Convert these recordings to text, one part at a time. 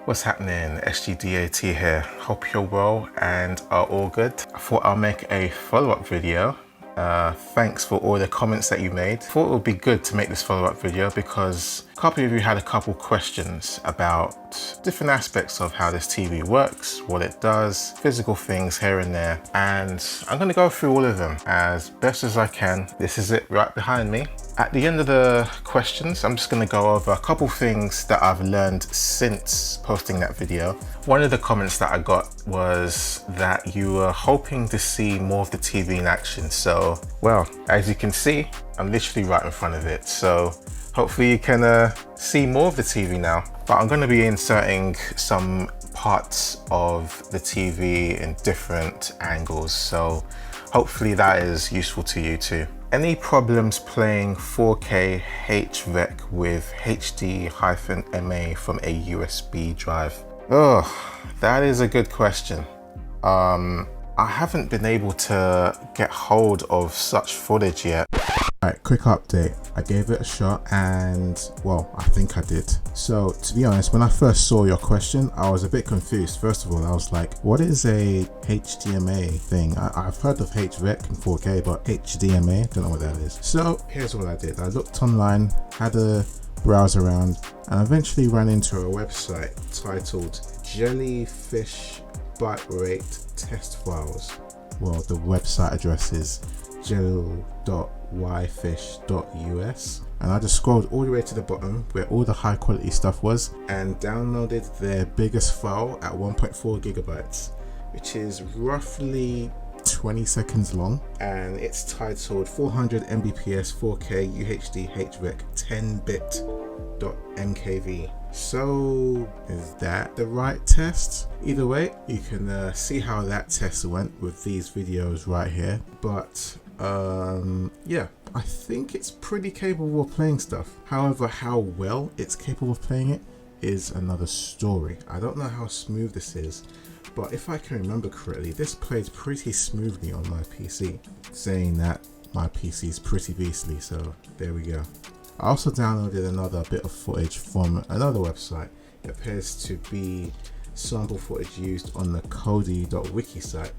What's happening? SGDAT here. Hope you're well and are all good. I thought I'll make a follow-up video. Thanks for all the comments that you made. Thought it would be good to make this follow-up video because a couple of you had a couple questions about different aspects of how this TV works, what it does, physical things here and there, and I'm going to go through all of them as best as I can. This is it right behind me. At the end of the questions, I'm just going to go over a couple things that I've learned since posting that video. One of the comments that I got was that you were hoping to see more of the TV in action. So, well, as you can see, I'm literally right in front of it. So hopefully you can see more of the TV now. But I'm going to be inserting some parts of the TV in different angles. So hopefully that is useful to you too. Any problems playing 4K HREC with HD-MA from a USB drive? Oh, that is a good question. I haven't been able to get hold of such footage yet. Alright, quick update. I gave it a shot and, well, I think I did. So, to be honest, when I first saw your question, I was a bit confused. First of all, I was like, what is a HDMA thing? I've heard of HREC and 4K, but HDMA, don't know what that is. So, here's what I did. I looked online, had a browse around, and eventually ran into a website titled Jellyfish Bitrate Test Files. Well, the website address is gel.yfish.us, and I just scrolled all the way to the bottom where all the high quality stuff was and downloaded their biggest file at 1.4 gigabytes, which is roughly 20 seconds long, and it's titled 400 Mbps 4K UHD HREC 10bit.mkv. So is that the right test? Either way, you can see how that test went with these videos right here. But yeah, I think it's pretty capable of playing stuff. However, how well it's capable of playing it is another story. I don't know how smooth this is, but if I can remember correctly, this plays pretty smoothly on my PC. Saying that, my PC is pretty beastly, so there we go. I also downloaded another bit of footage from another website. It appears to be sample footage used on the Kodi.wiki site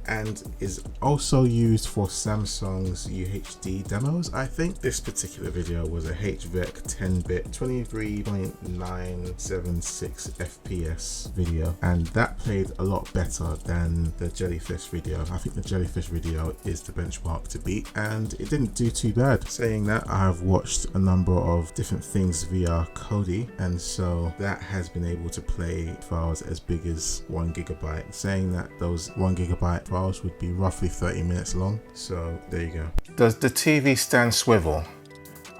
and is also used for Samsung's UHD demos. I think this particular video was a HREC 10-bit 23.976 FPS video, and that played a lot better than the Jellyfish video. I think the Jellyfish video is the benchmark to beat, and it didn't do too bad. Saying that, I have watched a number of different things via Kodi, and so that has been able to play files as big as 1 gigabyte. Saying that those 1 gigabyte files would be roughly 30 minutes long. So there you go. Does the TV stand swivel?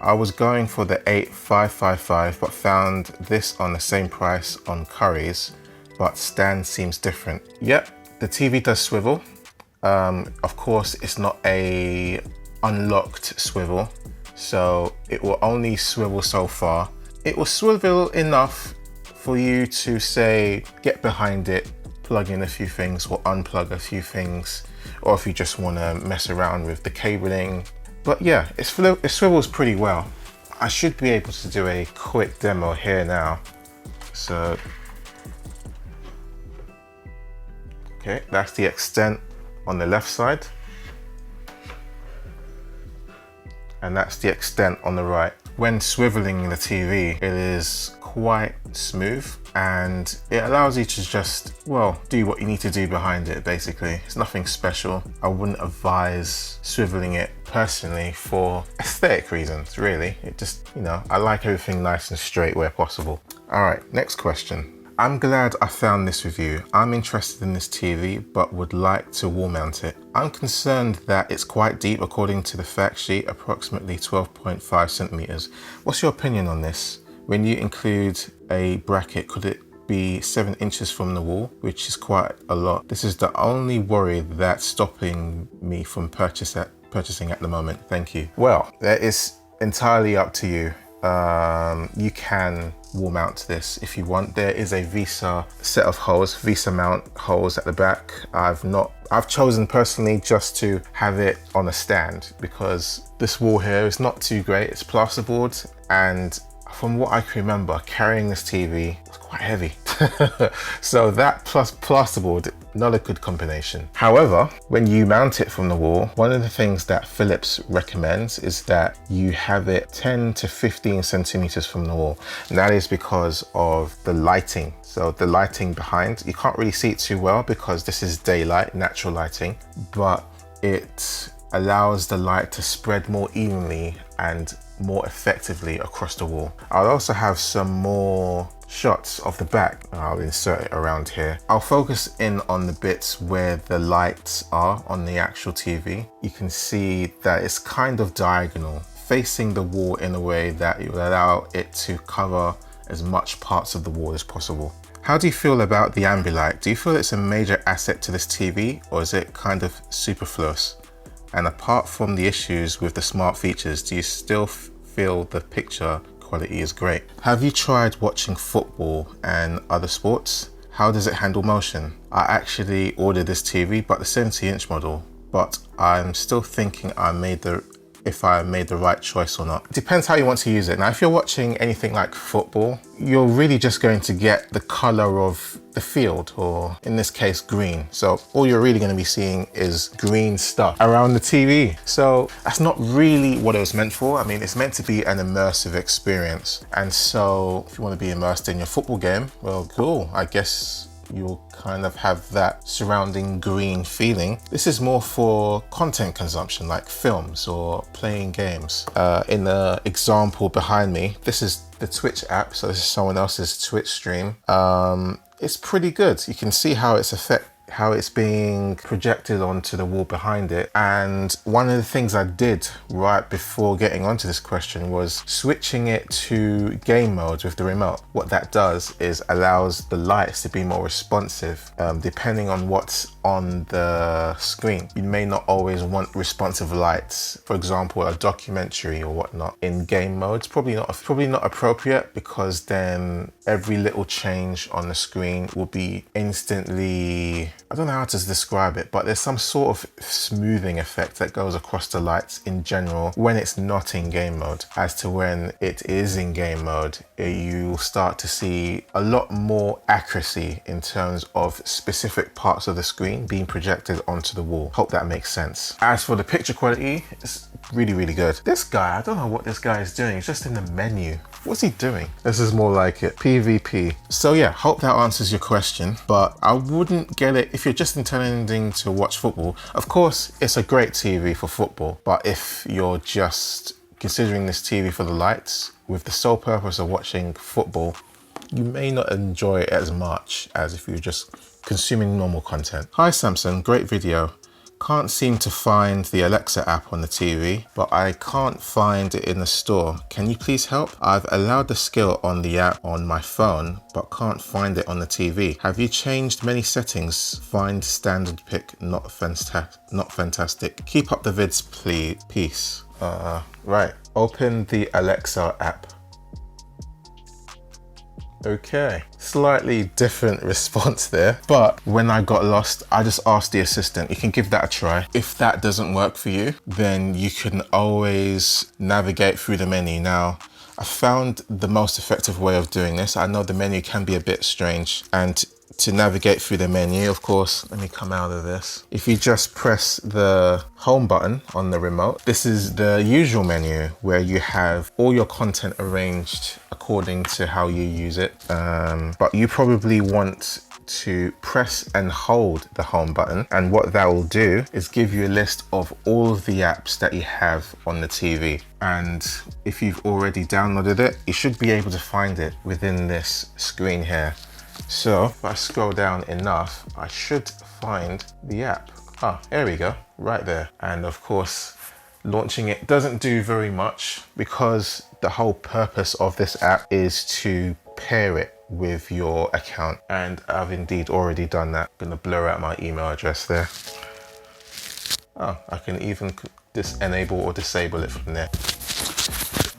I was going for the 8555 but found this on the same price on Curry's, but stand seems different. Yep, the TV does swivel. Of course, it's not a unlocked swivel, so it will only swivel so far. It will swivel enough for you to say, get behind it, plug in a few things or unplug a few things, or if you just want to mess around with the cabling. But yeah, it swivels pretty well. I should be able to do a quick demo here now. So, okay, that's the extent on the left side. And that's the extent on the right. When swiveling the TV, it is quite smooth and it allows you to just, well, do what you need to do behind it basically. It's nothing special. I wouldn't advise swiveling it personally for aesthetic reasons, really. It just, you know, I like everything nice and straight where possible. All right, next question. I'm glad I found this review. I'm interested in this TV, but would like to wall mount it. I'm concerned that it's quite deep according to the fact sheet, approximately 12.5 centimeters. What's your opinion on this? When you include a bracket, could it be 7 inches from the wall, which is quite a lot? This is the only worry that's stopping me from purchasing at the moment. Thank you. Well, that is entirely up to you. You can wall mount this if you want. There is a VESA set of holes, VESA mount holes at the back. I've chosen personally just to have it on a stand because this wall here is not too great. It's plasterboard and from what I can remember, carrying this TV was quite heavy. So that plus plasterboard, not a good combination. However, when you mount it from the wall, one of the things that Philips recommends is that you have it 10 to 15 centimeters from the wall. And that is because of the lighting. So the lighting behind, you can't really see it too well because this is daylight, natural lighting, but it allows the light to spread more evenly and more effectively across the wall. I'll also have some more shots of the back. I'll insert it around here. I'll focus in on the bits where the lights are on the actual TV. You can see that it's kind of diagonal, facing the wall in a way that it will allow it to cover as much parts of the wall as possible. How do you feel about the Ambilight? Do you feel it's a major asset to this TV, or is it kind of superfluous? And apart from the issues with the smart features, do you still feel the picture quality is great? Have you tried watching football and other sports? How does it handle motion? I actually ordered this TV, but the 70-inch model, but I'm still thinking if I made the right choice or not. It depends how you want to use it. Now, if you're watching anything like football, you're really just going to get the color of the field, or in this case, green. So all you're really going to be seeing is green stuff around the TV. So that's not really what it was meant for. I mean, it's meant to be an immersive experience. And so if you want to be immersed in your football game, well, cool. I guess you'll kind of have that surrounding green feeling. This is more for content consumption, like films or playing games. In the example behind me, this is the Twitch app. So this is someone else's Twitch stream. It's pretty good. You can see how it's being projected onto the wall behind it. And one of the things I did right before getting onto this question was switching it to game mode with the remote. What that does is allows the lights to be more responsive, depending on what's on the screen. You may not always want responsive lights. For example, a documentary or whatnot in game mode. It's probably not appropriate, because then every little change on the screen will be instantly, I don't know how to describe it, but there's some sort of smoothing effect that goes across the lights in general when it's not in game mode. As to when it is in game mode, you'll start to see a lot more accuracy in terms of specific parts of the screen being projected onto the wall. Hope that makes sense. As for the picture quality, it's really, really good. This guy, I don't know what this guy is doing. He's just in the menu. What's he doing? This is more like it. PvP. So yeah, hope that answers your question, but I wouldn't get it if you're just intending to watch football. Of course, it's a great TV for football, but if you're just considering this TV for the lights with the sole purpose of watching football, you may not enjoy it as much as if you're just consuming normal content. Hi Samson, great video. Can't seem to find the Alexa app on the TV, but I can't find it in the store. Can you please help? I've allowed the skill on the app on my phone, but can't find it on the TV. Have you changed many settings? Find standard pick, not fantastic. Keep up the vids, please. Peace. Right, open the Alexa app. Okay, slightly different response there, but when I got lost, I just asked the assistant. You can give that a try. If that doesn't work for you, then you can always navigate through the menu. Now, I found the most effective way of doing this. I know the menu can be a bit strange, and to navigate through the menu, of course, let me come out of this. If you just press the home button on the remote, this is the usual menu where you have all your content arranged according to how you use it. But you probably want to press and hold the home button, and what that will do is give you a list of all of the apps that you have on the TV. And if you've already downloaded it, you should be able to find it within this screen here. So if I scroll down enough, I should find the app. Ah, there we go, right there. And of course, launching it doesn't do very much, because the whole purpose of this app is to pair it with your account. And I've indeed already done that. I'm gonna blur out my email address there. Oh, I can even enable or disable it from there.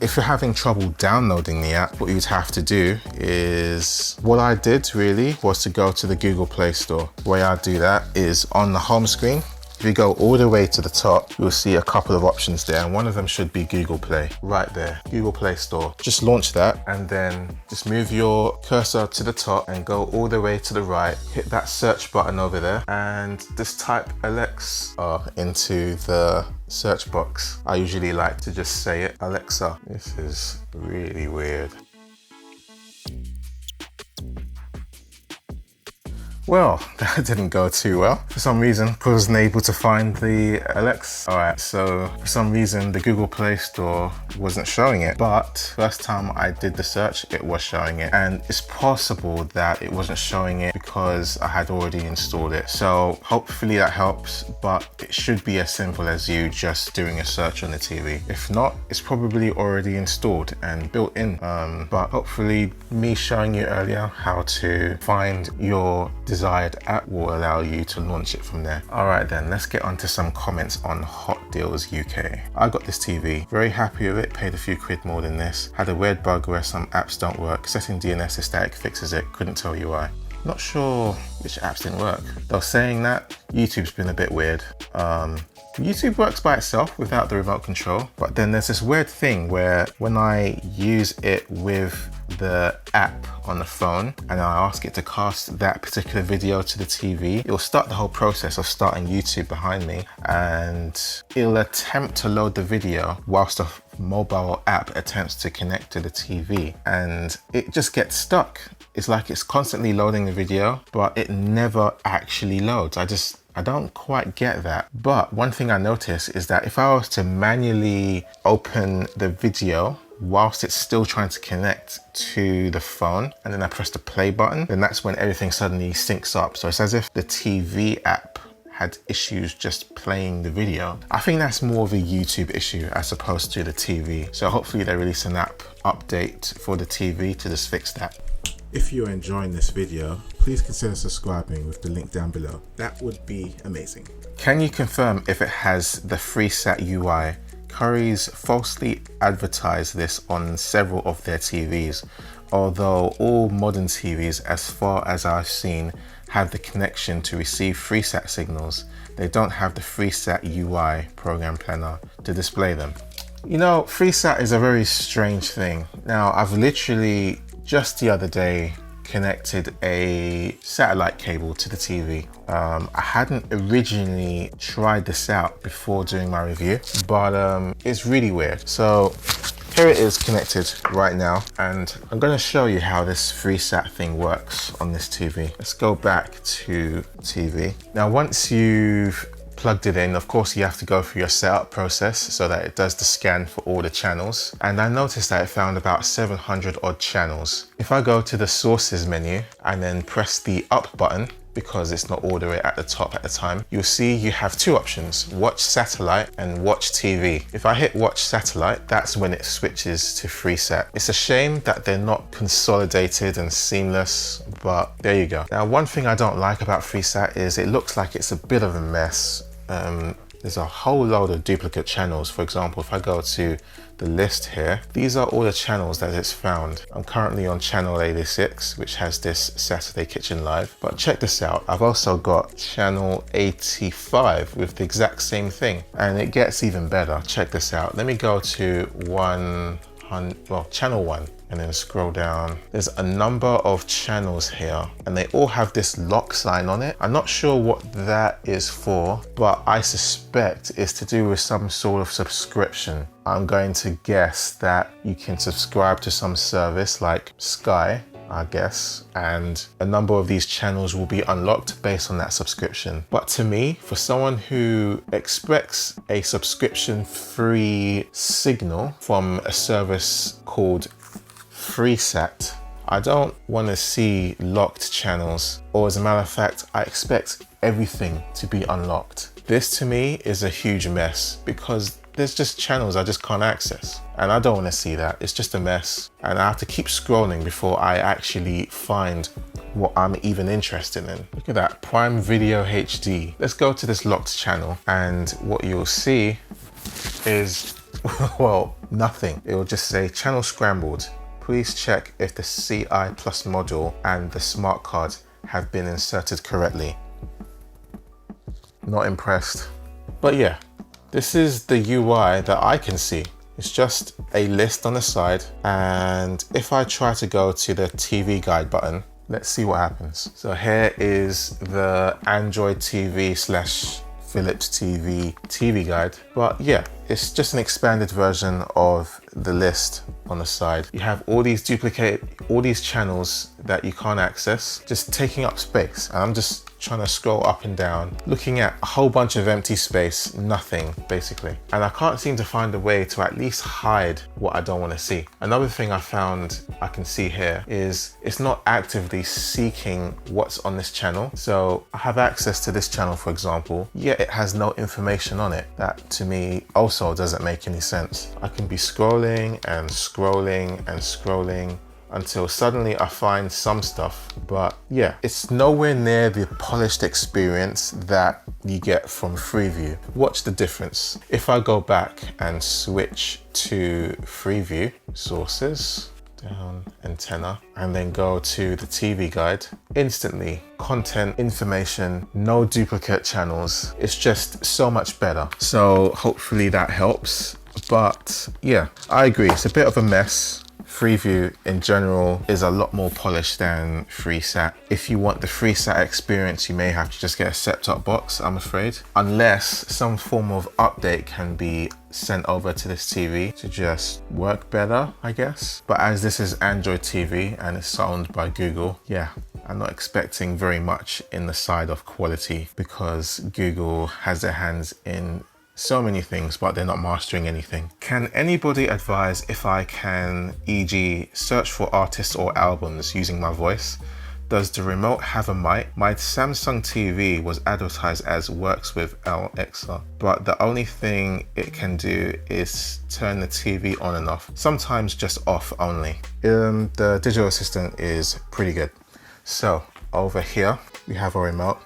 If you're having trouble downloading the app, what you would have to do is, what I did really was to go to the Google Play Store. The way I do that is on the home screen, If you go all the way to the top, you'll see a couple of options there, and one of them should be Google Play, right there, Google Play Store. Just launch that, and then just move your cursor to the top and go all the way to the right, hit that search button over there, and just type Alexa into the search box. I usually like to just say it, Alexa. This is really weird. Well, that didn't go too well. For some reason, I wasn't able to find the Alexa. All right, so for some reason, the Google Play Store wasn't showing it, but first time I did the search, it was showing it. And it's possible that it wasn't showing it because I had already installed it. So hopefully that helps, but it should be as simple as you just doing a search on the TV. If not, it's probably already installed and built in. But hopefully me showing you earlier how to find your desired app will allow you to launch it from there. All right then, let's get on to some comments on Hot Deals UK. I got this TV, very happy with it, paid a few quid more than this. Had a weird bug where some apps don't work, setting DNS to static fixes it, couldn't tell you why. Not sure which apps didn't work. Though saying that, YouTube's been a bit weird. YouTube works by itself without the remote control, but then there's this weird thing where when I use it with the app on the phone and I ask it to cast that particular video to the TV, it'll start the whole process of starting YouTube behind me, and it'll attempt to load the video whilst the mobile app attempts to connect to the TV, and it just gets stuck. It's like it's constantly loading the video, but it never actually loads. I don't quite get that. But one thing I noticed is that if I was to manually open the video whilst it's still trying to connect to the phone, and then I press the play button, then that's when everything suddenly syncs up. So it's as if the TV app had issues just playing the video. I think that's more of a YouTube issue as opposed to the TV. So hopefully they release an app update for the TV to just fix that. If you're enjoying this video, please consider subscribing with the link down below. That would be amazing. Can you confirm if it has the Freesat UI? Currys falsely advertise this on several of their TVs, although all modern TVs, as far as I've seen, have the connection to receive Freesat signals. They don't have the Freesat UI program planner to display them. You know, Freesat is a very strange thing. Now, I've literally just the other day connected a satellite cable to the TV. I hadn't originally tried this out before doing my review, but it's really weird. So here it is connected right now, and I'm going to show you how this Freesat thing works on this TV. Let's go back to TV. Now, once you've plugged it in, of course you have to go through your setup process so that it does the scan for all the channels, and I noticed that it found about 700 odd channels. If I go to the sources menu and then press the up button, because it's not all the way at the top at the time, you'll see you have two options: watch satellite and watch TV. If I hit watch satellite, that's when it switches to Freesat. It's a shame that they're not consolidated and seamless, but there you go. Now, one thing I don't like about Freesat is it looks like it's a bit of a mess. There's a whole load of duplicate channels. For example, if I go to the list here, these are all the channels that it's found. I'm currently on channel 86, which has this Saturday Kitchen Live, but check this out. I've also got channel 85 with the exact same thing, and it gets even better. Check this out. Let me go to channel 1, and then scroll down. There's a number of channels here, and they all have this lock sign on it. I'm not sure what that is for, but I suspect it's to do with some sort of subscription. I'm going to guess that you can subscribe to some service like Sky, I guess, and a number of these channels will be unlocked based on that subscription. But to me, for someone who expects a subscription-free signal from a service called Freesat, I don't want to see locked channels, or as a matter of fact, I expect everything to be unlocked. This to me is a huge mess because there's just channels I just can't access, and I don't want to see that. It's just a mess, and I have to keep scrolling before I actually find what I'm even interested in. Look at that, Prime Video HD. Let's go to this locked channel, and what you'll see is, well, nothing. It will just say channel scrambled. Please check if the CI Plus module and the smart card have been inserted correctly. Not impressed. But yeah, this is the UI that I can see. It's just a list on the side, and if I try to go to the TV guide button, let's see what happens. So here is the Android TV / Philips TV guide. But yeah, it's just an expanded version of the list on the side. You have all these channels that you can't access, just taking up space. And I'm just trying to scroll up and down, looking at a whole bunch of empty space, nothing basically. And I can't seem to find a way to at least hide what I don't want to see. Another thing I found I can see here is it's not actively seeking what's on this channel. So I have access to this channel, for example, yet it has no information on it. That to me also doesn't make any sense. I can be scrolling and scrolling and scrolling until suddenly I find some stuff. But yeah, it's nowhere near the polished experience that you get from Freeview. Watch the difference. If I go back and switch to Freeview, sources, down, antenna, and then go to the TV guide, instantly content, information, no duplicate channels. It's just so much better. So hopefully that helps. But yeah, I agree, it's a bit of a mess. Freeview in general is a lot more polished than Freesat. If you want the Freesat experience, you may have to just get a set-top box, I'm afraid. Unless some form of update can be sent over to this TV to just work better, I guess. But as this is Android TV and it's owned by Google, yeah, I'm not expecting very much in the side of quality because Google has their hands in so many things, but they're not mastering anything. Can anybody advise if I can, e.g., search for artists or albums using my voice? Does the remote have a mic? My Samsung TV was advertised as works with Alexa, but the only thing it can do is turn the TV on and off, sometimes just off only. The digital assistant is pretty good. So over here, we have our remote.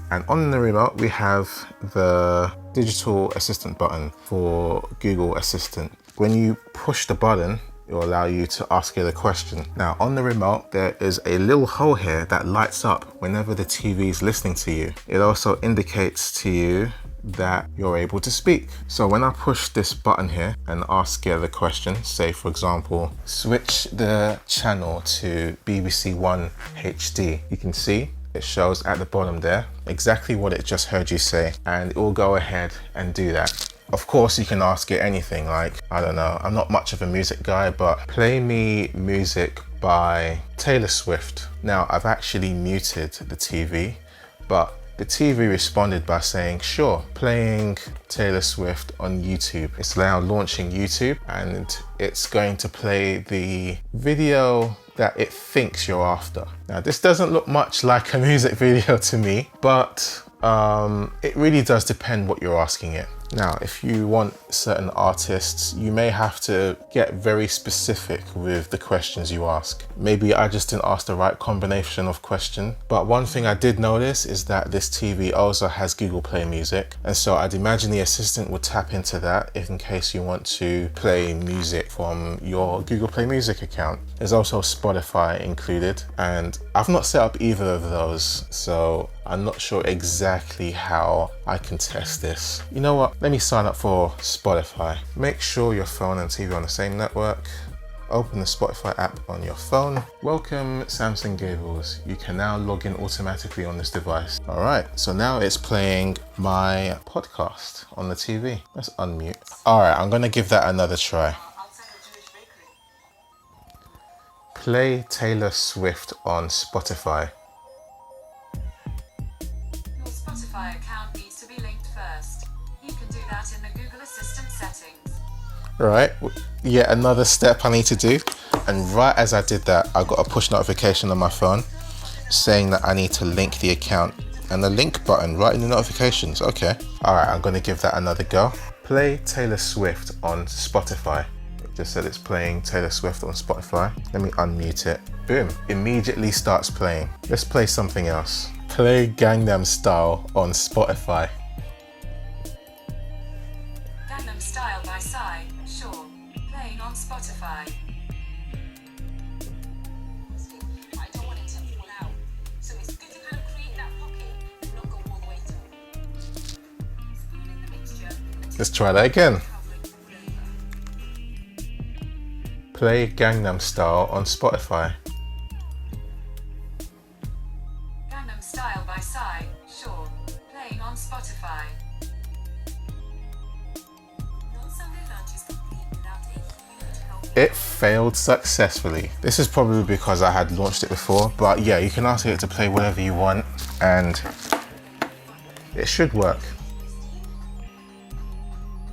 And on the remote, we have the digital assistant button for Google Assistant. When you push the button, it will allow you to ask it a question. Now on the remote, there is a little hole here that lights up whenever the TV is listening to you. It also indicates to you that you're able to speak. So when I push this button here and ask it the question, say for example, switch the channel to BBC One HD, you can see it shows at the bottom there exactly what it just heard you say, and it will go ahead and do that. Of course, you can ask it anything like, I don't know, I'm not much of a music guy, but play me music by Taylor Swift. Now, I've actually muted the TV, but the TV responded by saying, sure, playing Taylor Swift on YouTube. It's now launching YouTube, and it's going to play the video that it thinks you're after. Now, this doesn't look much like a music video to me, but it really does depend what you're asking it. Now, if you want certain artists, you may have to get very specific with the questions you ask. Maybe I just didn't ask the right combination of question. But one thing I did notice is that this TV also has Google Play Music. And so I'd imagine the assistant would tap into that if in case you want to play music from your Google Play Music account. There's also Spotify included, and I've not set up either of those, so I'm not sure exactly how I can test this. You know what? Let me sign up for Spotify. Make sure your phone and TV are on the same network. Open the Spotify app on your phone. Welcome, Samsung Gables. You can now log in automatically on this device. All right, so now it's playing my podcast on the TV. Let's unmute. All right, I'm gonna give that another try. Play Taylor Swift on Spotify. Your Spotify account needs to be linked first. You can do that in the Google Assistant settings. Right, yet another step I need to do. And right as I did that, I got a push notification on my phone saying that I need to link the account. And the link button right in the notifications, okay. All right, I'm gonna give that another go. Play Taylor Swift on Spotify. Just said it's playing Taylor Swift on Spotify. Let me unmute it. Boom, immediately starts playing. Let's play something else. Play Gangnam Style on Spotify. Gangnam Style by Psy, sure. Playing on Spotify. I don't want it to fall out. So it's good to kind of create that pocket and not go all the way through. Let's try that again. Play Gangnam Style on Spotify. Gangnam Style by Psy, sure. Playing on Spotify. It failed successfully. This is probably because I had launched it before, but yeah, you can ask it to play whatever you want and it should work.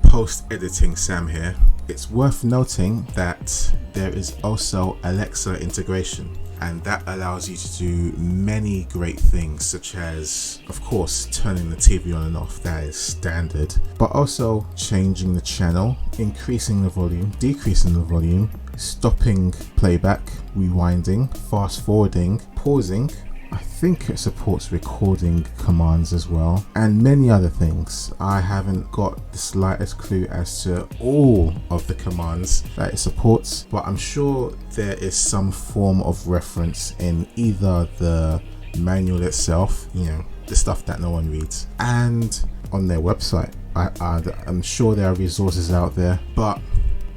Post-editing Sam here. It's worth noting that there is also Alexa integration, and that allows you to do many great things, such as, of course, turning the TV on and off, that is standard, but also changing the channel, increasing the volume, decreasing the volume, stopping playback, rewinding, fast forwarding, pausing. I think it supports recording commands as well, and many other things. I haven't got the slightest clue as to all of the commands that it supports, but I'm sure there is some form of reference in either the manual itself, you know, the stuff that no one reads, and on their website. I'm sure there are resources out there, but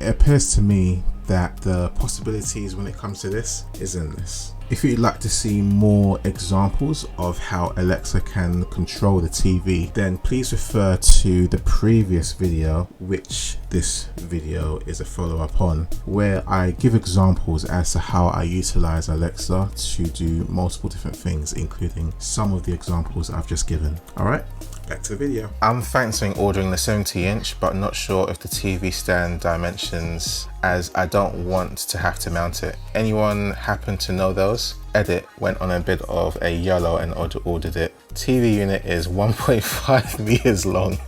it appears to me that the possibilities when it comes to this is endless. If you'd like to see more examples of how Alexa can control the TV, then please refer to the previous video, which this video is a follow-up on, where I give examples as to how I utilize Alexa to do multiple different things, including some of the examples I've just given. All right, back to the video. I'm fancying ordering the 70-inch, but not sure if the TV stand dimensions, as I don't want to have to mount it. Anyone happen to know those? Edit went on a bit of a YOLO and ordered it. TV unit is 1.5 meters long.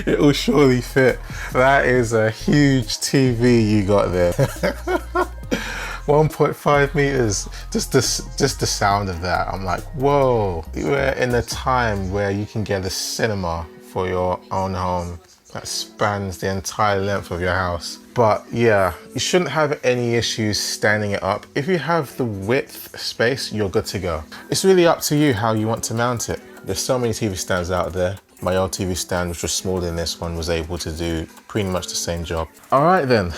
It will surely fit. That is a huge TV you got there. 1.5 meters. Just the sound of that, I'm like, whoa. We're in a time where you can get a cinema for your own home that spans the entire length of your house. But yeah, you shouldn't have any issues standing it up. If you have the width space, you're good to go. It's really up to you how you want to mount it. There's so many TV stands out there. My old TV stand, which was smaller than this one, was able to do pretty much the same job. All right then.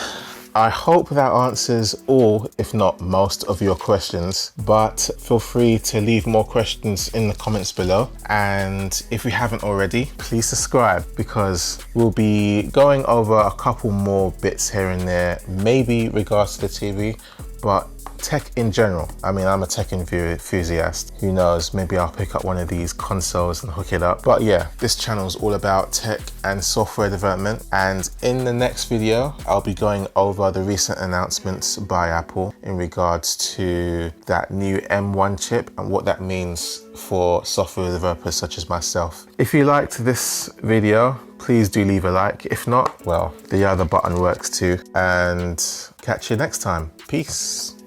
I hope that answers all, if not most, of your questions, but feel free to leave more questions in the comments below. And if you haven't already, please subscribe, because we'll be going over a couple more bits here and there, maybe regards to the TV, but tech in general. I mean, I'm a tech enthusiast. Who knows, maybe I'll pick up one of these consoles and hook it up. But yeah, this channel is all about tech and software development. And in the next video, I'll be going over the recent announcements by Apple in regards to that new M1 chip and what that means for software developers such as myself. If you liked this video, please do leave a like. If not, well, the other button works too. And catch you next time. Peace.